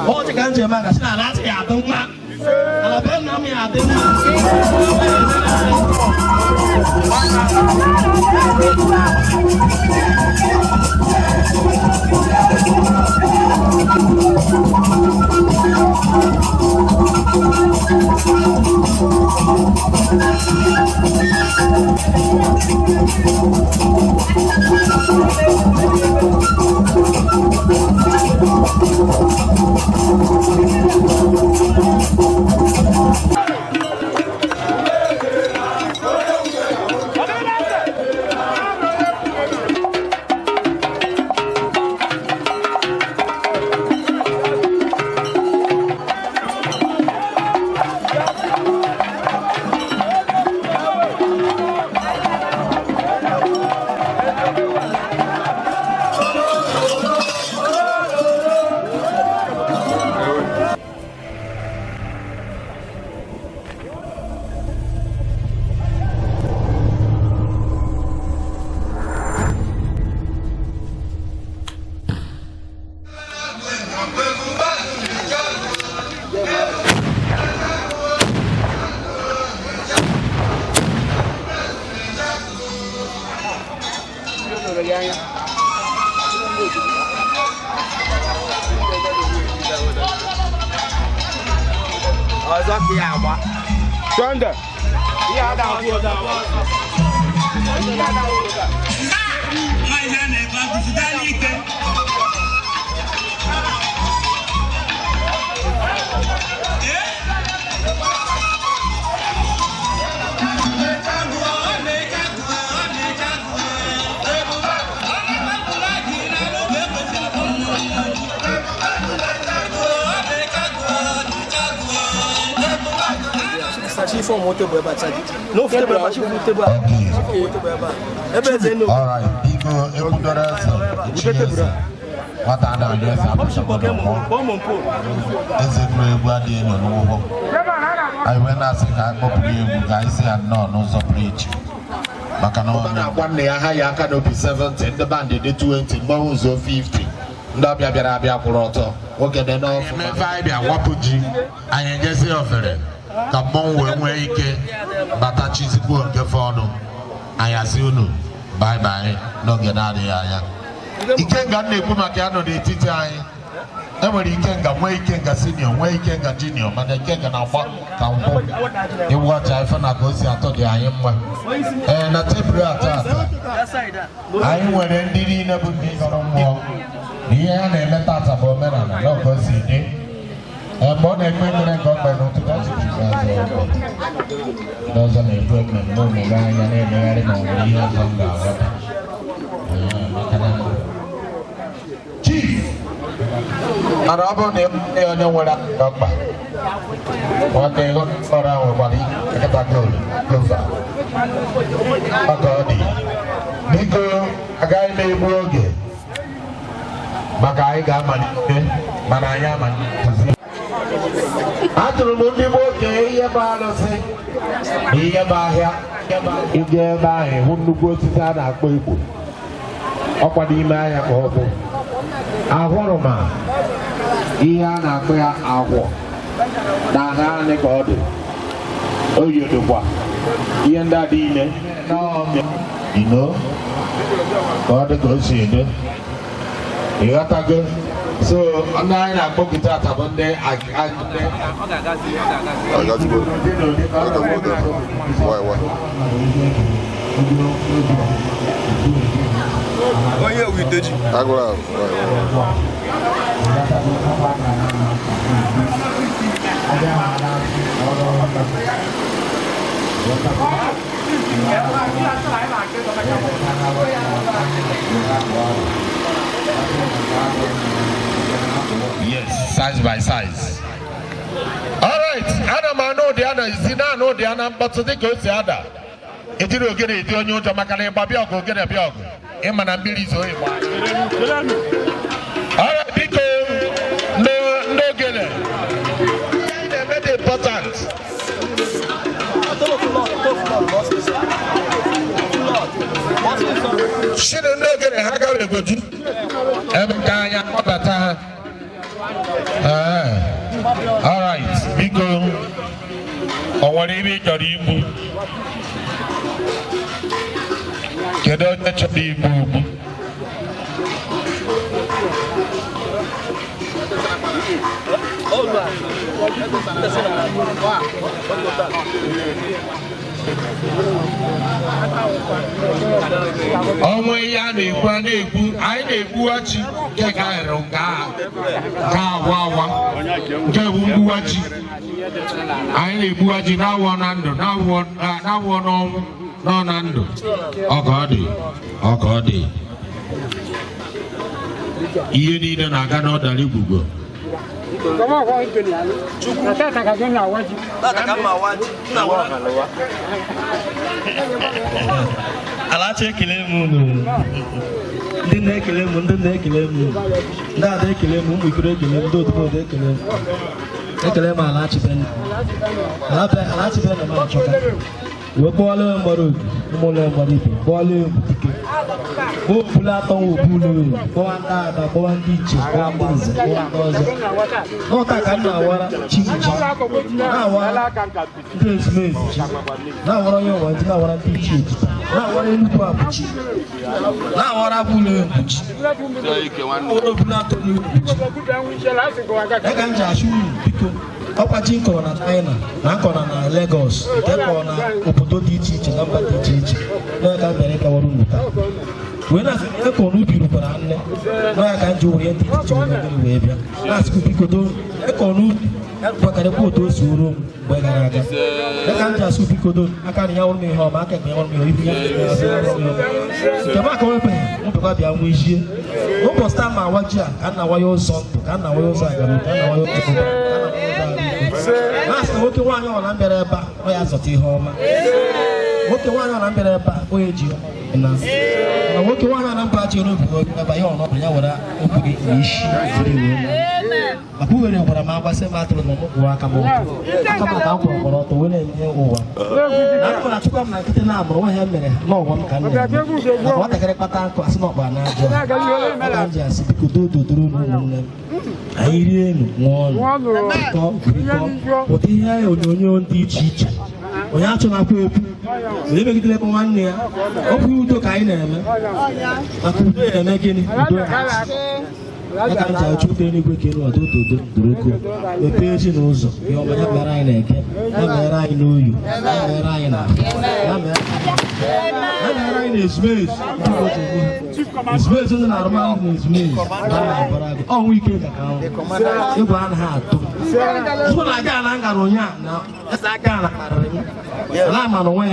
我这个姐妹可是拿起亚东嘛，老板拿亚东真的，压大货的。All right, I went as a guys and no bridge. Bacano, 1 year higher canopy 70, the bandit 20, bones of 50. Ndabia Kuroto, okay, then off 5 Wapuji, and just offer it. Kabon we ike bata chisiku nke fono ayasiunu bye bye no get out ya ikenga na-ekwu maka ya no n'etiti anyị enwere ikenga nwe ikenga senior nwe ikenga junior mana ikenga na-agba ka nkwụ ịwụghacha ife na ka o si atọ dị anyị mma na tebụl atọ anyị nwere ndị niile bụ ndị nọrọ mmụọ na ihe ha na-eme tata bụ omenala na ka o si dị Born a criminal and got by no to touch it. Those are the equipment, no Mega and every years on the Chief Arabo name, no one up. What they got for our body, a battle, closer. Nico, a guy named Brogue. Magai Gaman, Manayaman. Atụrụ m ndị nwoke ihe balụsị ihe bahịa ịga ebe ahụ hụ nnukwu osisi a na-akpọ ikpo ọkwa n'ime ahịa ka ọ bụ ahụrụ m ihe a na-akpọ ya agwọ na naanị ka ọ dị oyodokwa ihe ndị a dị ime ino ka ọ dị ka o si ede ịghọtago. So, I'm not going to talk about that. I got you. Why? Oh, yeah, we did. I go out. Yes, size by size. All right, Adam, I know the other. Zina know the other, but today goes the other. It will get it on your Jamakane Babio, get a biog. Eman and Billy so. All right, people, no get it. They're very important. She don't get it. Egoju. Ebekanya Obata. All right, Biko. Owaribi Joribu. Kedo Chadibu. Ọmọ ya na-ekwu a na-ekwu anyị na-egbuwachi nke karịrị nke agwa nke bụ mgbuwachi anyị na-egbuwachi na-awọ na ndụ na-awọ n'ọnwụ nọ na ndụ ọka ọ dị ihe niile na-aga n'ọdara igwugwo Alacha ekele m ndị na-ekele m ndị na-ekele m ndị ada ekele m ụmụ ikoro ekele m ndị obodo ekele m Alachi Bena ma achọka wee kpọọla mgbara obi ụmụụlọ mgbara ibe kpọọla egwu dike obula atọ nwa obulu kpọwa ndị ada kpọwa ndị iche kpọwa ndị nze kpọwa ndị ọzọ n'ụta ka m na-awara chiji na-awara ndị ezumezu ji na-awara onye ụwa ndị na-awara ndị iche eji na-awara Enugu abụchi na-awara bụlụ egwuchi obula atọ na egwuchi ega m ji achụ unu biko ọkwachi nkọrọ na China na nkọrọ na Lagos nke kọrọ na obodo dị iche iche na mba dị iche iche n'aka mere kawara mmụta wee na-asị ekọ n'ubi rukwara nne n'aka ka m ji were ndị iche wee wee bịa na-asịkwu biko ekọ n'ubi gbakarịkwa otu o si uru mgbe gara aga dịka m ji asụ biko aka na ya nwụrụ m ihe ọma aka ekpe ya nwụrụ m ihe ibu ya nke m aka wepeghị mbekwa bịa nwa ejie ụbọchị taa ma awa ji a ka m na-awanye ụzọ ndụ ka m na-awanye ụzọ agamụ ka m na-awanye ụzọ na-asị na nwoke nwaanyị ọla mbịara ebe a ọ ya zọta ihe ọma nwoke nwaanyị ọla mbịara ebe a onye ji na nwoke nwaanyị ọla mba ji n'obi ebe ya ọnọdụ ya were okwu gị na isi maka uwere gwara m agbasị m atụrụ na ọmụkwụ aka m aka maka akwa ọkpọrọ ọtọ wee na-enye ụwa na akụ na achụkwa m na nkịtị na-amụrụ nwa ya mere n'ọgwa m ka m na-eme maka nwatakịrị kpata nkụ asị na ọkpa na-ajọ aka m ji asị biko dododoro n'ụmụnne m anyị rie elu ṅụọ ọnụ ụdị ihe onyonyo dị iche iche onye achọ na-akwa okwu onye megidere ebe nwanne ya ọ bụ udo ka anyị na-eme maka udo na-eme gịnị udo aka m ji achụ udo eluigwe ka elu ọdụ dodo doroko mepee ezinụzọ ihe ọma ya mere anyị na-eke ya mere anyị n'oyi ya mere anyị na ya mere anyị na ezumezu ezumezu ndị na-arụmahụ na ezumezu ọnwụ ike ka ahụ ịgwa anaghị atụ ụzọ na-aga na ngara ụnyaa na ese aka na karịrị m ala ama na onwe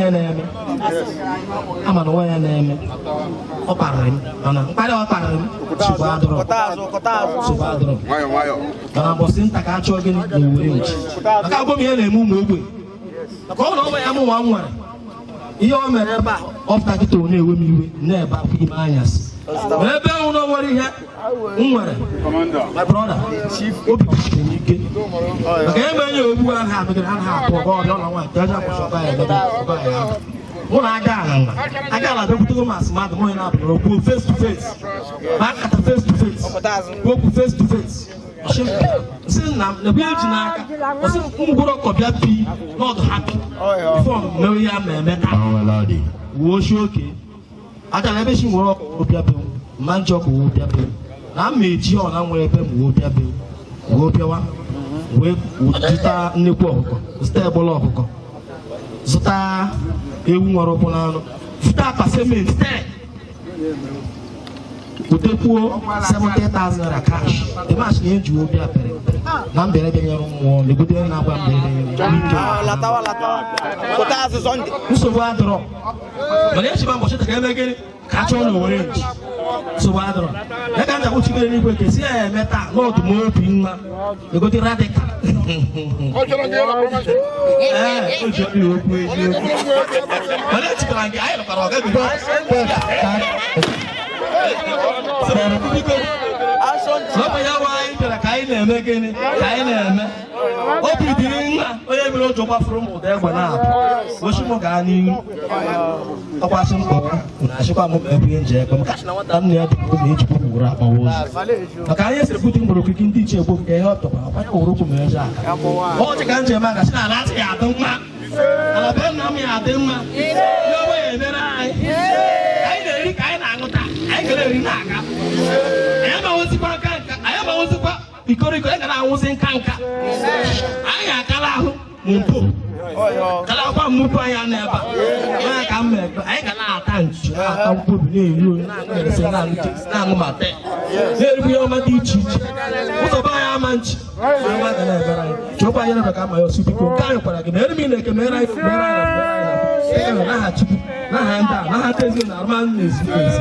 ya na-eme ọ kparịrị m mana mkparị ọ kparịrị m nsogbu adọrọ mana mbọsị nta ka a chọọ gịnị na owere nchi maka agwọ m ihe na-eme ụmụ ogbe maka ọ na ọnwa ya mụ nwa m nwere ihe o mere ebe a ọpụta kịta ọ na-ewe m iwe na-ebe akwa ime anyasị ma ebe ahụ na nwere ihe m nwere my brother obi kwụsịrị m ike maka eme enye ogbu a ha megere ha apụ ọba ọbịa ụlọ nwaanyị ka eji akwụsị ọba ya emebe ọba ya ahụ mụ na aga ala bịakwutego m asị mmadụ onye na-apụrụ okwu face to face ma akata face to face okwu face to face si nna m na-ekwe eji n'aka ọsị mgwụrụ ọkọ bịa pi n'ọdụ hapi bifọ mewe ya ma eme taa wuo oshi oke aka na ebe chi nwere ọkụ bịa be mma nje ọkụ wuo bịa be na mma eji ọ na nwere ebe m wuo bịa be wuo bịawa wee zụta nnekwu ọkụkọ zụta egbọla ọkụkọ zụta ewu nwere ụkwụ n'anụ zụta akpa sementi utekwuo 70,000 naira cash the match na-eji obi apere na mbere bịanyere mmụọ legodo na-agba mbere nsogbu adọrọ mana echiba mbọchị ka eme gịnị ka a chọọ na owere nchi nsogbu adọrọ ya ka njakwu chibere n'igwe ka si ya eme taa n'ọdụ m obi nwa legodo radikal o ji obi okwu eziokwu mana echibara gị anyị lụkwara ọga bido Lọ́pọ̀ ya wá anyị bịara ka anyị na-eme gịnị ka anyị na-eme. Obi dịrị nna onye mere oji gbafuru m ụda egbe na-apụ. Ochi m gaa n'ihu. Ọkwasị m kpọwa na achịkwa m ebunye nje egbe m kachi na nwata nne ya dị ka oge eji bụrụ ụra akpawa ozu. Maka anyị esiri bute mgboro okike ndị ichie gboo nke ihe ọ tọkwara ọkwanye wụrụ okwu mere aka. Ọ dị ka nje eme agachi na ala atị ya adị mma. Ala be nna m ya adị mma. Ihe onwe ya emere anyị. Anyị na-eri ka anyị na-aṅụta. Anyị kere eri na-aga. Anyị amawozikwa nka nka. Anyị amawozikwa ikoriko. Anyị ga na-anwụzi nka nka. Anyị akala ahụ mpụ. Kala akwa mmụpụ anyị n'ebe a. Onye ka m ebe. Anyị ga na-ata nchi. Na-ata mkpobi na-eri oyi. Na-eresi na-aṅụ ma tee. Na-erikwu ihe ọma dị iche iche. Ụzọ be anyị ama nchi. Anyị ga na-ebere anyị. Chukwu anyị na-ebe ka ama ya osu biko. Nke anyị kwara gị. Mere m ị na-eke mere anyị n'aha Chukwu. N'aha ndị a. N'aha ndị ezi na arụmahụ na-ezi ezi.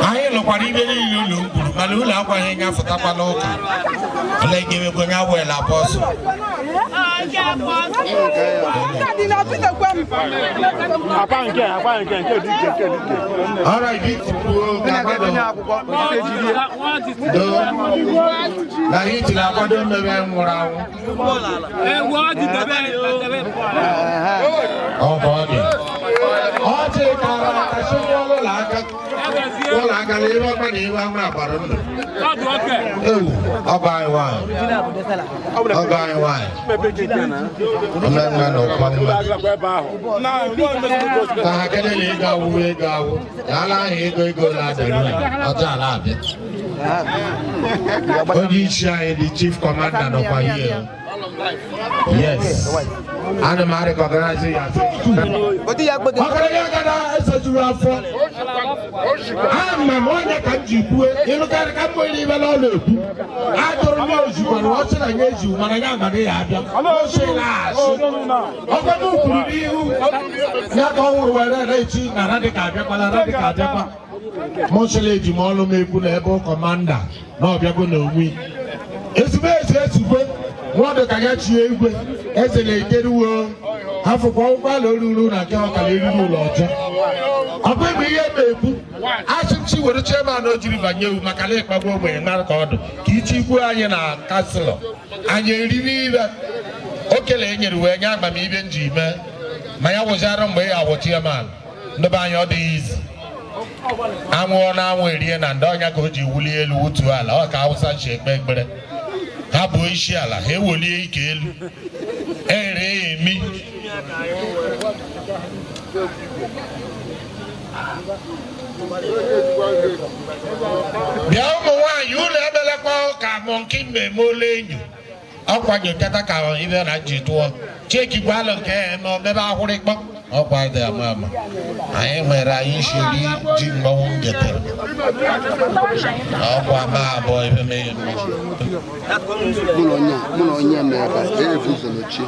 Anyị lụkwara ibe niile ụlọ mkpụrụ mana ụlọ akwaghị nga fụtakwala ụka ụlọ ga-emekwe nga wee la bọsụ ọrụ ibi tupuo na ihe tiri akwado mmebe nwụrụ anwụ ọ chịkara akasị ụlọ aka na ebe ọkpa na iwe anwụ agbara ndụ ewu ọgọ anyị nwanyị omenna na ụkwa mma ka ha kelele ego awụwe ego awụ na ala ahụ ego na-adịrị ọjọọ ala abịa onye isi anyị dị chief commander nọkwa ihe yes ana m recognize ya ama m onye ka m ji kwue ịlụkarị ka m nwere ibe n'ọla ekwu atụrụ m ozugbo na ọ sị na ya eziwu mana ya amaghị ya abịa ọgọdụ kwuru n'ihu ya ka ọ nwụrụ were na-echi na radịka abịakwa mụsịla eji m ọlụ m ekwu na ebe kọmanda na ọbịago na onwe ezigbo ezigbo nwadụ ka ya chie igwe eze na-ekeruwo afọkwa ụgbọala oruru na nke ọkara eriri ụlọ ọjọọ ọ bụ ebe ihe na-ekwu achịmchi were chairman o jiri banye ewu maka na ịkpagbu ogbenye mara ka ọdụ ka ichi igwe anyị na kanselọ anyị eriri ibe o kele e nyere wee nye agbamibe nji mee ma ya wụziara mgbe ya awụ chairman ndebe anyị ọ dịghị izi anwụ na anwụ erie na ndị ọnya ka o ji wulie elu wutuo ala ọ ka Hausa ji ekpe ekpere ha bụ isi ala ha ewolie ike elu ere ya emi bịa ụmụ nwaanyị ụlọ ebelekwa ka mọnki mmemme ole enyo ọkwa nyekata ka ibe na ji tụọ cheki gwalụ nke ya nọ mebe ahụrịkpọ ọkwa dị ama ama anyị nwere anyị shiri ji mmanwụ ngetere ọkwa ma abụọ ebe meghe mụ na onye na-ebe erefuzo n'ochie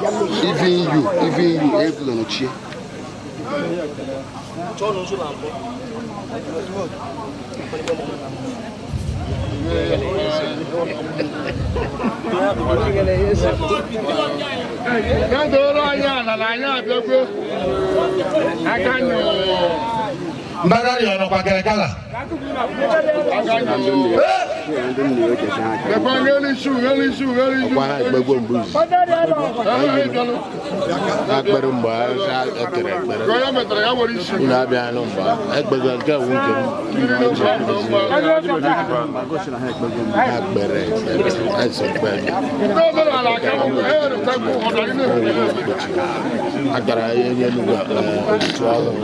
even you erefuzo n'ochie mbagari ọ̀nà pàkẹ́rẹ́ kálá. Agbẹ̀rù mbà ẹ̀kẹ̀rẹ̀ ẹ̀kẹ̀rẹ̀ ńlá bí àná mbà ẹgbẹ̀rù ẹ̀kẹ̀ wù jẹ̀m agbẹ̀rẹ̀ ẹ̀sẹ̀ gbẹ̀rẹ̀ agbára yẹn ló gbà tó àwọn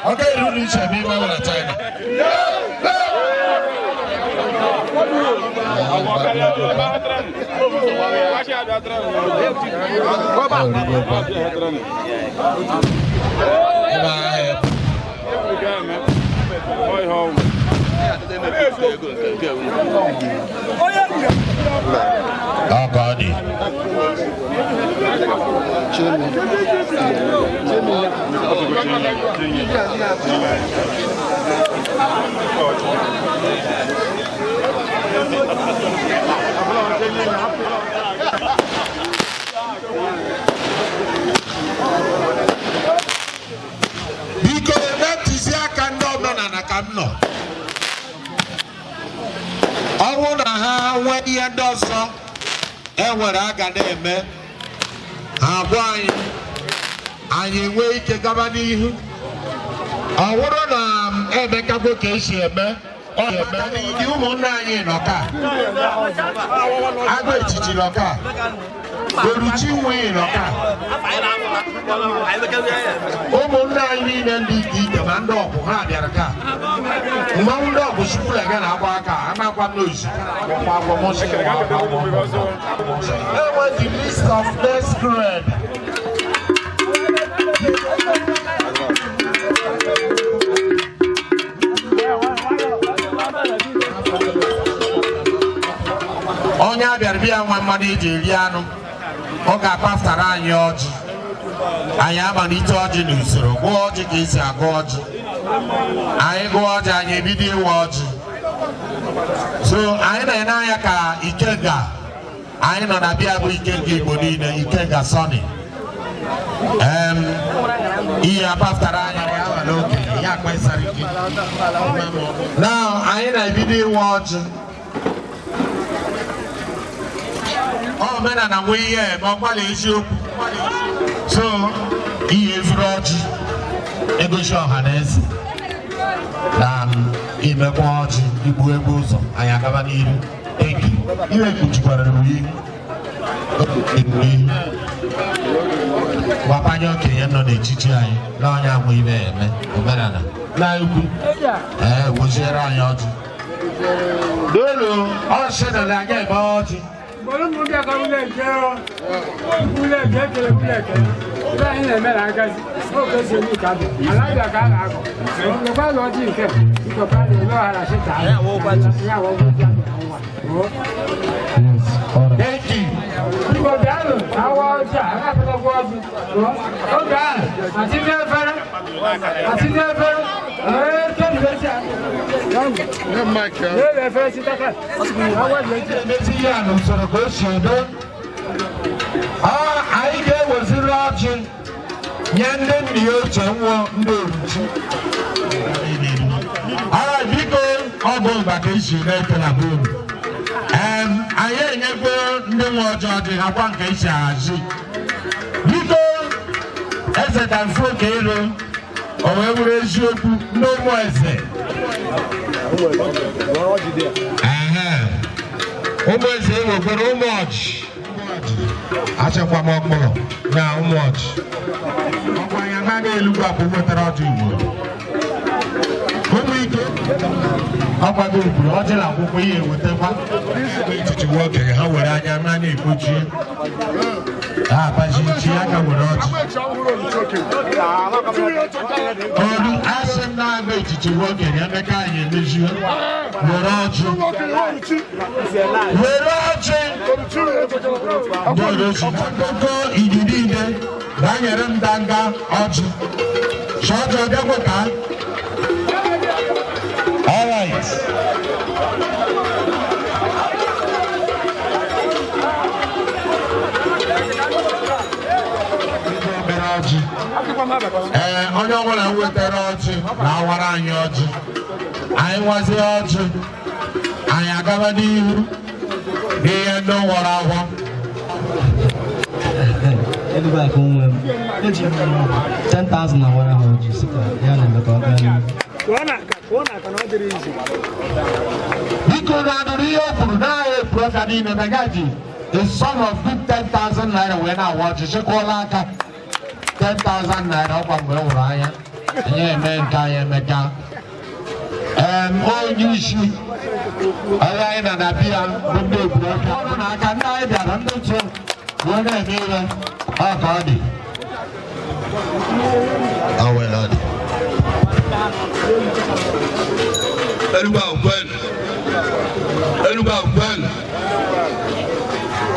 Okay, you need to be my China. Oh God. Because that is your candle na kamno. Ọwụ na ha nwee ihe ndị ọzọ enwere aga na-eme ha gwa anyị nwee ike gaba n'ihu ọ bụrụ na emekagbo ka esi eme ọ eme ndị ụmụnne anyị nọka agụ etiti nọka Oluchi nwe nọka ụmụnne anyị niile ndị ike ma ndị ọgwụ ha bịara ka mmanwụ ndị ọgwụ chukwula ga na-agba aka amakwa n'ozu enwe the list of masquerade onye abịara bịa nwa mmadụ eji eri anụ ọ ga-akpafutara anyị ọjị anyị amalite ọjị n'usoro gụọ ọjị ka esi agụ ọjị anyị gụọ ọjị anyị ebido ịwa ọjị so anyị na-ene anya ka Ikenga anyị nọ na bịa bụ Ikenga Igbo niile Ikenga Sọni ihe akpafutara anyị awa n'okenye ya akpesara ike na anyị na-ebido ịwa ọjị omenala nwe ihe eme ọkwala eziokwu so ihe ezuru ọjị egosi ọha na eze na imekwa ọjị igbu egbu ụzọ anyị agaba n'ihu eki ihe ekpuchikwara n'uyi gbapanye okenye nọ n'echichi anyị na onye amụ ime eme omenala na ukwu weziere anyị ọjị dolu ọsịnala anyị eme ọjị Olùmúdé kan wúlẹ̀ jẹ́ ọ́ wúlẹ̀ jẹ́ kele wúlẹ̀ jẹ́ báyìí ní ẹ̀mẹ́ra ń gẹ́sì ó kéṣe ní ìkàdé alájà ká là á kọ̀ òun bá lọ sí ìkẹ́ ìkọ̀ká lè lọ́ ara ṣe tà á ìyàwó gbájú àwọn wà. Ìbò dànù àwọn ọjà alákọ̀ọ́kọ́ ọdún ó gbà àti ní ẹ̀fẹ́rẹ́ àti ní ẹ̀fẹ́rẹ́ ẹ̀ẹ́ tó ní lẹ́sẹ̀ ní ẹ̀fẹ́rẹ́ sí tákà àwọn ìlẹ́jẹ̀ méjì yà ló sọ̀rọ̀ pé ṣọ̀dọ́ anyị ga-eweziri ọjị nye ndị nna ya ochie nwụọ ndị oruchi biko ọgụ maka isi na-ekela bụ anyị enyekwa ndị nwe ọjọọ dị akwa nke isi ahazi biko eze ka mfu oke elu o wee bụrụ eziokwu ndị ụmụ eze ụmụ eze ewekwara ụmụ ọjị achịkwa m ọkpọrọ na ụmụ ọjị ọkwa ya naghị elu gbapụ wetara ọjị igbo ụmụ ike ọgbago ugburu ọjị na akwụkwọ ihe ewetakwa echichi nwoke ha were anya ma na-ekpochie ha abaji ichi aka were ọjị olu asị m na-agba echichi nwoke ya emeka anyị emezie were ọjị ndị orochi akụkọ idi niile banyere m danga ọjị chọọjọ bịakwa ka all right. Onye ọbụla wetara ọjị na-awara anyị ọjị anyị nwazie ọjị anyị agaba n'ihu n'ihe ndị nwere ahụ Everybody can win. 10,000 na wara hoji sika ya na meka ogani. Biko na aduru ihe o kwuru na ahụ efu ọka niile na gaji the sum of good 10,000 naira wee na-awa ọjị chịkwala aka 10,000 naira ọkwa mgbe hụrụ anya anyị eme nke anyị emeka onye isi ọrụ anyị na na-abịa bụ ndị ebu ọka ọ bụ na aka ndị anyị bịara ndị otu wee na-eme ihe ọ ka ọ dị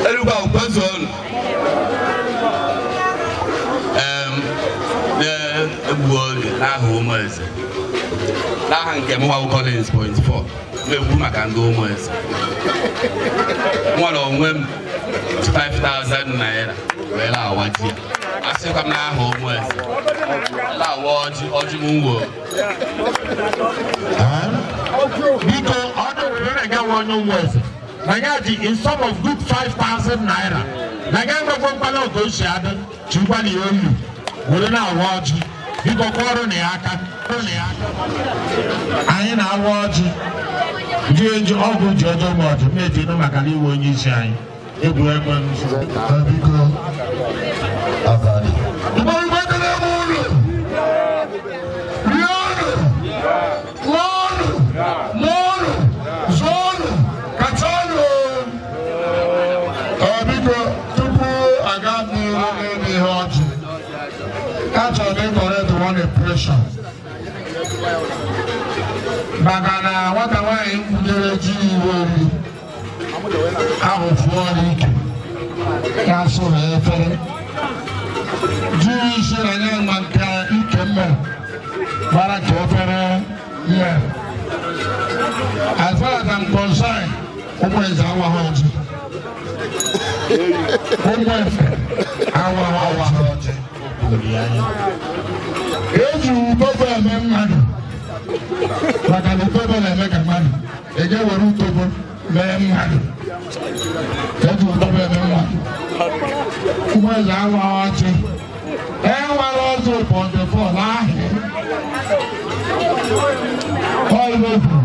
Eluba Ugwen zone n'aha ụmụ eze n'aha nke m Nwawu Collins point 4 na-ekwu maka ndị ụmụ eze nwere onwe m 5,000 naira wee na-awa ji ya asịkwa m n'aha ụmụ eze na-awa ọjị m nwo biko ọ dịrị na-egawa onye ụmụ eze na ya ji in sum of good 5,000 naira na ga enwekwa mkpana otu o si adị chikwa na ihe olu were na-awa ọjị biko kwọrụ na ya aka anyị na-awa ọjị ji eji ọgwụ ji ọjọọ ma ọjị na-ejinu maka na iwe onye isi anyị egwu egbe biko abalị maka na nwata nwaanyị kwudere ji iwe ori ahụ fụọ n'ike ya sụrụ efere ji isi na nye ma nke ike mmere gbara ka efere ihe as far as I'm concerned ụmụ eze awaghị ọjị ụmụ efe awaghị ọjị eji utobo eme mmadụ maka na utobo na-eme ka mmadụ eje were utobo mee mmadụ eji utobo eme mmadụ ụmụ eze awaghị ọjị enwere ọjị pọtefọl ahịa ọibefu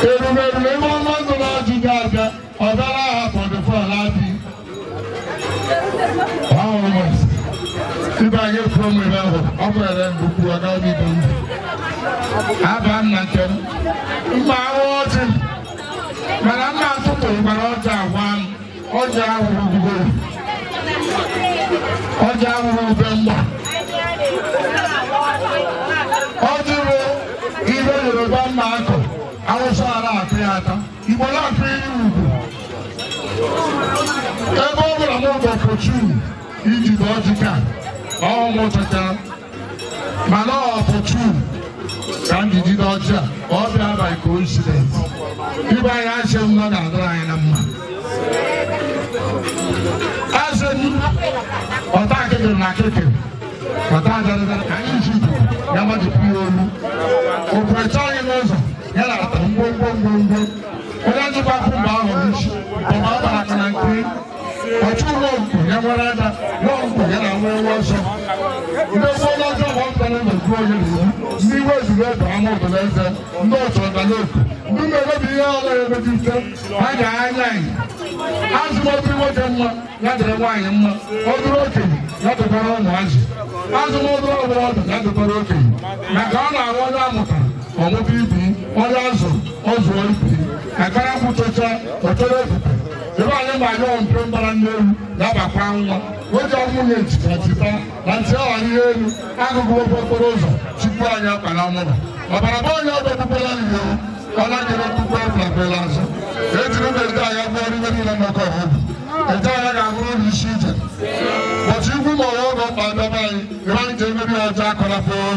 erumeru ebe ọnụọgụ na ọjị ga-abịa ọ bịara aha pọtefọl adị ọhụrụ ibe anyị promo ebe ahụ ọ bụrụ ndukwu aga obido ndụ aba nna nke m mma ahụ ọjị mana mma atụtụ gbara ọjị agwa m ọjị ahụrụ ugbo ọjị ahụrụ ube mgba ọjị bụ ihe Yoruba mma akọ Awụsa ara akụ ya ata Igbo na-akụ ihe ugwu ebe ọ bụla m ụbọchị ijide ọjị ka ọmụtata mana ọpụtụ ka m ji jide ọjị a ọ bịa abalị ka incident ibe anyị asị m nọ na-adọrọ anyị na mma asị m ọta akịkịrị na akịkịrị ọta ajarịta anyị isi ya majipụ ya olu okwurịta anyị n'ụzọ ya na onye na-ewu ndị iwe zuru ebe ama obodo eze ndị otu ọdanaoku ndị na-emebi ihe ọla ya emejite ha ga anya anyị azụmọdụ nwoke mma ya dịrị nwaanyị mma ọ dụrụ okenye ya dụkwara ụmụazị azụmọdụ ọbụla ọdụ ya dụkwara okenye maka ọ na-arụ onye amụtara ọmụbụ ibi onye azụ ọ zụọ ibi akara kwụchacha otere efufe ebe anyị ma anyọ mpe mbara nnewu na-abakwa nwa oji ọmụnye ntitata na ntị ọha ihe elu agụgụ okporo ụzọ tupu anyị akpa na ọmụrụ ọbara bụ onye ọbụ okpukpere ihe ọ na-agere okpukpe ọbụla azụ ejiri mberede anya bụ ọrụ ihe niile maka ọhụrụ ete anya ga-abụrụ ụlọ isi ije ụbọchị igwu ma ọrụ ọgọ mkpa ndebe anyị ebe anyị ji emebi ọjọọ akọla pụọ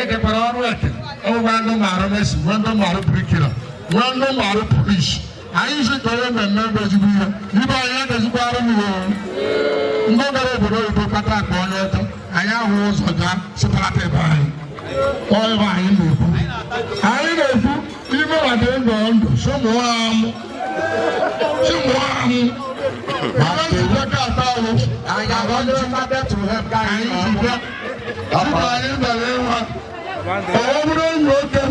ekekwara ọrụ eke ọgwụgwọ ndị marụ mesi nwee ndị marụ birikira nwee ndị marụ polisi anyị si ka onye mmemme ebe ezigbo ihe ibe anyị agazikwa arụ ihe ndị gara obodo oyibo kpata akpa onye ọtọ anyị ahụ ụzọ gaa sịparata ebe anyị ebe anyị na-ekwu ime na dị ndụ ndụ sụmụọ amụ maka nzube ka ata ahụ anyị abanye anyị jide tupu anyị mere ịnwa ọ bụrụ enyi oke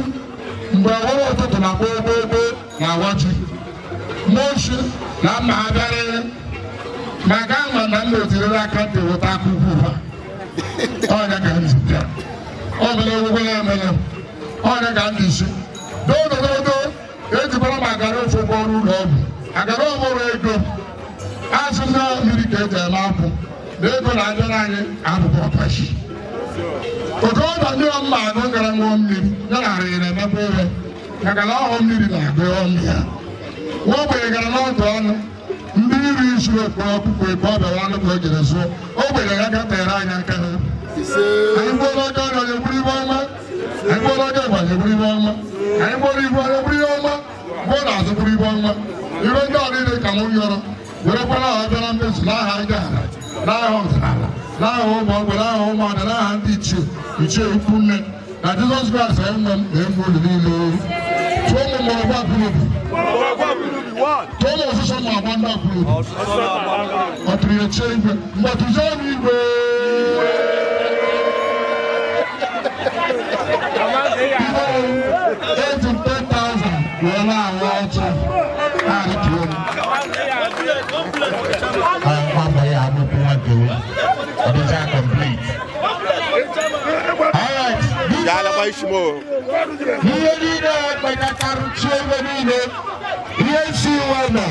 mgbe nwere ụtụtụ na gbogbogboo na-awa ji moshi na mma abịarịrị maka ama na m na-etiriri aka ntị weta akwụkwọ ụwa ọnya ka m zipịa ọ mere ewugwe na-emere ọnya ka m dị isi dodododo ejikwara m agara ofe ụgbọ ọrụ ụlọ ọgwụ agara ọhụrụ ego azụ na mmiri ka eji eme akwụ na ego na-abịara anyị abụbọ ọkachi oge ọ na ndị mma agụ gara ṅụọ mmiri ya narị na-emebe ihe maka na ọhụ mmiri na-agụ ọnụ ya nwa ogbenye gara n'ọdụ ọnụ ndị iri isi okporo ọkpụkpọ ebe ọ bịara ọnụ ka o jere zụọ ogbenye ya gatere anyị aka ha anyị gboro oge ọrịa onye gburu ibe ọma anyị gboro oge ịgba onye gburu ibe ọma anyị gboro ibe onye gburu ihe ọma gboo na azụ gburu ibe ọma ire ndị ọrụ ile ka m yọrọ werekwara aha bịara mmezu n'aha ndị ala n'aha ọdịnala n'aha ụmụ ogbe n'aha ụmụada n'aha ndị ichie ikwu nne na Jizọs Kraịst onye nwe m na-eme olu niile tụọ ụmụ mgbọrọgwụ akụrụbi tụọ ụmụ ọsụsọ ma agba ndị akụrụbi ọ tụrụ ya chie igwe mgbe tụzie ọnụ igwe eji 10,000 wee na-ahụ ọchụ na-arịtụọ m ya amụpụ nwa nkewe ọ dịcha complete. Ihe niile ekpetatara chi ebe niile ihe isi iwe eme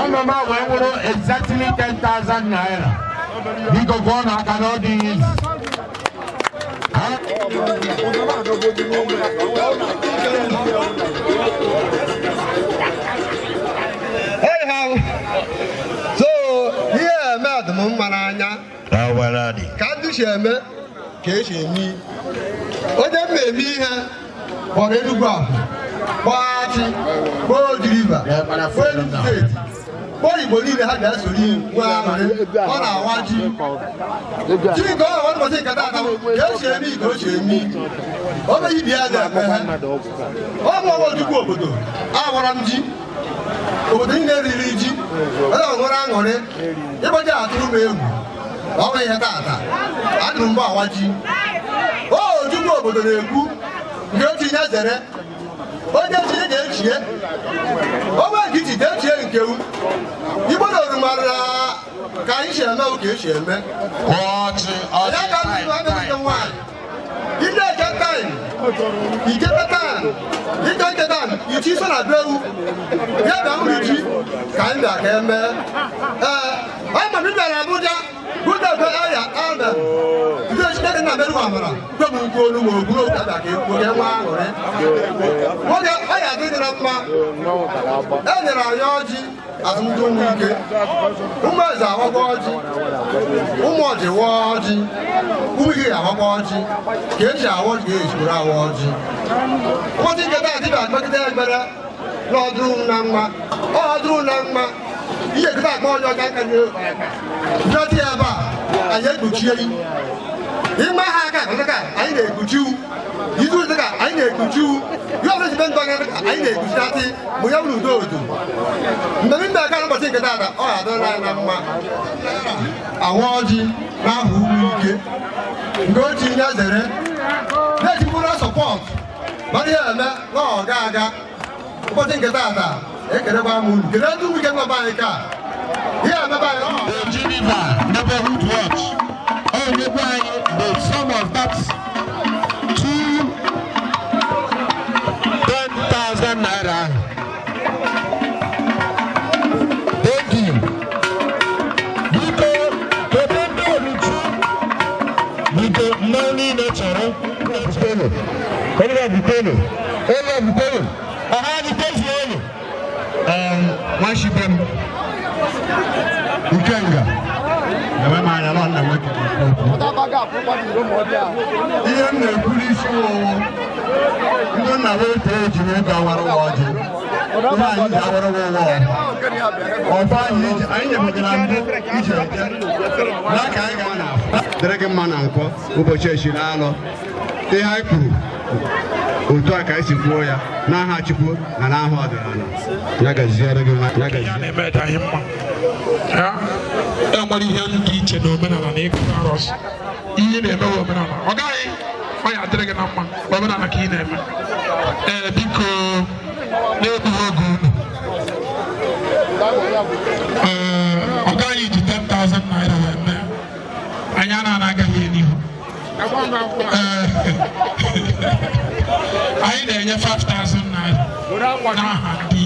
ọnọ m wee nwụrụ exactly 10,000 naira biko gụọ n'aka na ọ dịghị izu so ihe eme adụm mma n'anya ka ndị si eme ka esi eme onye mma eme ihe kpọrọ Enugu ahụ gbaachi kpọọ Ojiriba kpọọ Enugu steeti kpọọ Igbo niile ha bịa soro nwe aṅụrị ọ na-awa ji ka ọ hụ ụbọchị nkata aka ka esi eme ka o si eme o meghị ibi ya na-eme ha ọ bụ ọwọjukwu obodo awara m ji obodo niile riri ji onye nwere aṅụrị ịgbaji atụrụ m egwu ọ bụ ihe tata adụrụ mgbe awa ji ojukwu obodo na-ekwu nke otu ihe zere onye echie ga-echie ogbe nkịtị ga-echie nkewu Igbo na orumara ka anyị si eme ka esi eme onye ka ndị nwaanyị ide eke taim ikete taim ike nke taim ichi so na be ewu ya bịa nri ji ka anyị bịa ka eme ama m bịara Abuja gụdebe aya ana ndị echite na merụ amara kwebu nkwu olu ma ogwuru ụka bịa ka ekwu onye nwa aṅụrị oge ọya dị dịra mma e nyere anyị ọjị azụmdị ụmụ ike ụmụ eze aghọkwa ọjị ụmụ ọjị wụọ ọjị ụmụ ihe aghọkwa ọjị ka eji awọ ọjị ga-ejikọrọ awọ ọjị ụbọchị nke taa dịbịa akpagide ekpere na ọdụrụ na mma ọ dụrụ na mma ihe kịta akpa onye ọga aka nye bịọdị ebe a anyị ekpuchie ịma ha aka ka anyị na-ekpuchi izu ụka anyị na-ekpuchi ya ọzọ jibe ndụ anyị na-ekpuchitati bụ ya bụrụ udo odo mgbe ndị aka n'ụbọchị nke taata ọ ga-adọrọ anyị na mma awa ọjị n'ahụ ugwu ike nke otu nye zere na-ejikwuru sọpọt mara ihe eme na ọ ga-aga ụbọchị nke taata ekerekwa m unu kere ndị ugwu ike nọba anyị ka ihe emebe anyị Geneva Neighborhood Watch. Oh, the sum of that 10,000 naira. Thank you. Because the money nature. Washington Ukenga. Ewe manya no na weke. Ihe na-ekwuru isi owo. Ndị na wete ejiri ego awara oji. Ihe anyị ji awara owo. Ọba anyị nyemegara mbụ ije eje. N'aka anyị ga na dere gị mma na nkwọ ụbọchị echiri alọ. Ihe anyị kwuru otu a ka esi kwuo ya n'aha Chukwu na n'aha ọdịnala. Ya gaziere gị ya gaziere. Enwere ihe dị iche na omenala na ịgụ arụsị ihe na-eme omenala ọ gaghị ọ ya adịrị gị na mma omenala ka ị na-eme biko na-egbughị oge unu ọ gaghị iji 10,000 naira wee mee anyị agaghị n'ihu anyị na-enye 5,000 naira n'aha ndị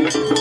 Vamos!